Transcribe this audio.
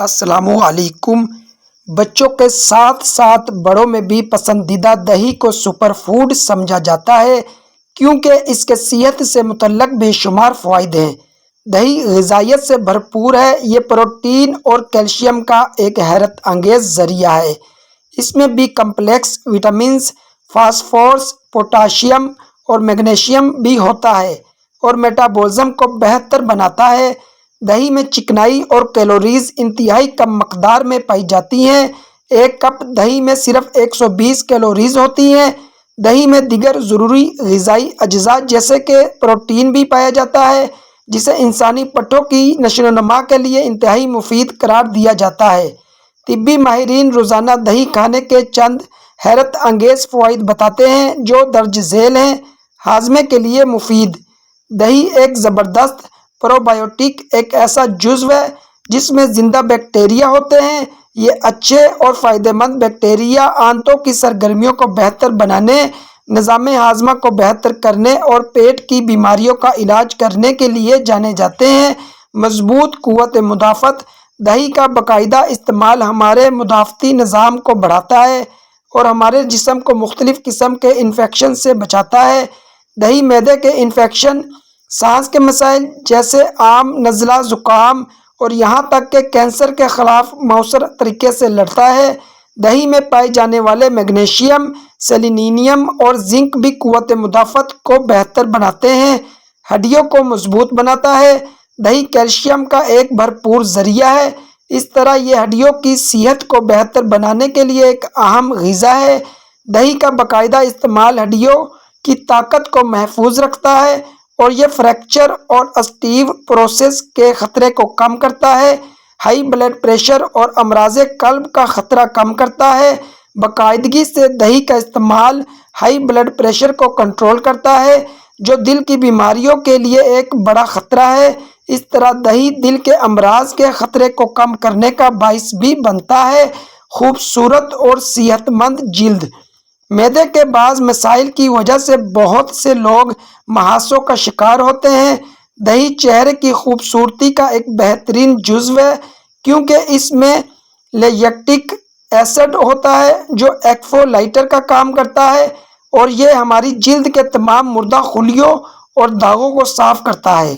السلام علیکم۔ بچوں کے ساتھ ساتھ بڑوں میں بھی پسندیدہ دہی کو سپر فوڈ سمجھا جاتا ہے کیونکہ اس کے صحت سے متعلق بے شمار فوائد ہیں۔ دہی غذائیت سے بھرپور ہے۔ یہ پروٹین اور کیلشیم کا ایک حیرت انگیز ذریعہ ہے۔ اس میں B complex, vitamins, phosphorus, potassium اور میگنیشیم بھی ہوتا ہے اور میٹابولزم کو بہتر بناتا ہے۔ دہی میں چکنائی اور کیلوریز انتہائی کم مقدار میں پائی جاتی ہیں۔ ایک کپ دہی میں صرف 120 کیلوریز ہوتی ہیں۔ دہی میں دیگر ضروری غذائی اجزاء جیسے کہ پروٹین بھی پایا جاتا ہے جسے انسانی پٹھوں کی نشو و نما کے لیے انتہائی مفید قرار دیا جاتا ہے۔ طبی ماہرین روزانہ دہی کھانے کے چند حیرت انگیز فوائد بتاتے ہیں جو درج ذیل ہیں۔ ہاضمے کے لیے مفید: دہی ایک زبردست پروبایوٹک، ایک ایسا جزو ہے جس میں زندہ بیکٹیریا ہوتے ہیں۔ یہ اچھے اور فائدہ مند بیکٹیریا آنتوں کی سرگرمیوں کو بہتر بنانے، نظام ہاضمہ کو بہتر کرنے اور پیٹ کی بیماریوں کا علاج کرنے کے لیے جانے جاتے ہیں۔ مضبوط قوت مدافعت: دہی کا باقاعدہ استعمال ہمارے مدافعتی نظام کو بڑھاتا ہے اور ہمارے جسم کو مختلف قسم کے انفیکشن سے بچاتا ہے۔ دہی معدے کے انفیکشن، سانس کے مسائل جیسے عام نزلہ، زکام اور یہاں تک کہ کینسر کے خلاف مؤثر طریقے سے لڑتا ہے۔ دہی میں پائے جانے والے میگنیشیم، سیلینیم اور زنک بھی قوت مدافعت کو بہتر بناتے ہیں۔ ہڈیوں کو مضبوط بناتا ہے: دہی کیلشیم کا ایک بھرپور ذریعہ ہے۔ اس طرح یہ ہڈیوں کی صحت کو بہتر بنانے کے لیے ایک اہم غذا ہے۔ دہی کا باقاعدہ استعمال ہڈیوں کی طاقت کو محفوظ رکھتا ہے اور یہ فریکچر اور اسٹیوپروسس کے خطرے کو کم کرتا ہے۔ ہائی بلڈ پریشر اور امراض قلب کا خطرہ کم کرتا ہے: باقاعدگی سے دہی کا استعمال ہائی بلڈ پریشر کو کنٹرول کرتا ہے جو دل کی بیماریوں کے لیے ایک بڑا خطرہ ہے۔ اس طرح دہی دل کے امراض کے خطرے کو کم کرنے کا باعث بھی بنتا ہے۔ خوبصورت اور صحت مند جلد: معدے کے بعض مسائل کی وجہ سے بہت سے لوگ مہاسوں کا شکار ہوتے ہیں۔ دہی چہرے کی خوبصورتی کا ایک بہترین جزو ہے کیونکہ اس میں لیکٹک ایسڈ ہوتا ہے جو ایکفولائٹر کا کام کرتا ہے اور یہ ہماری جلد کے تمام مردہ خلیوں اور داغوں کو صاف کرتا ہے۔